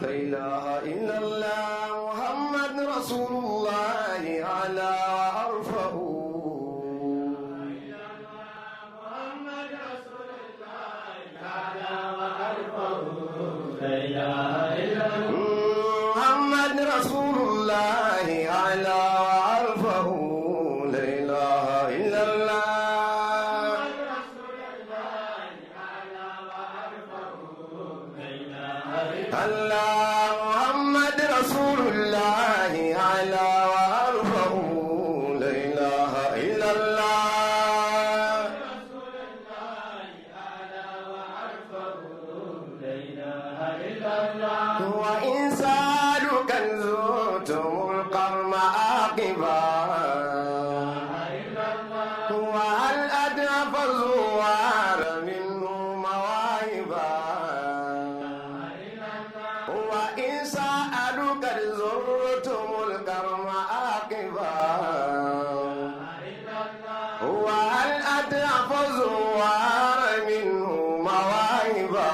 لا إله إلا الله محمد رسول الله على وأرفعه محمد رسول الله على وأرفعه لا إله إلا الله الله محمد رسول الله على وأرفعه لا إله إلا الله وإن سألوا كنزتم القرم عاقبا وهل أدرف الزوار منه مواهبا وإن سألوا قد زرتم الكرم عاقبا وهل أدرف الزوار منه مواهبا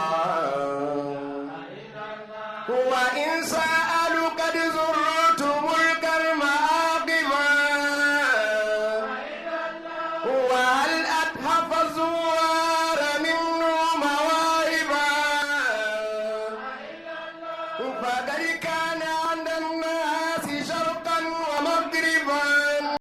وإن سألوا قد زرتم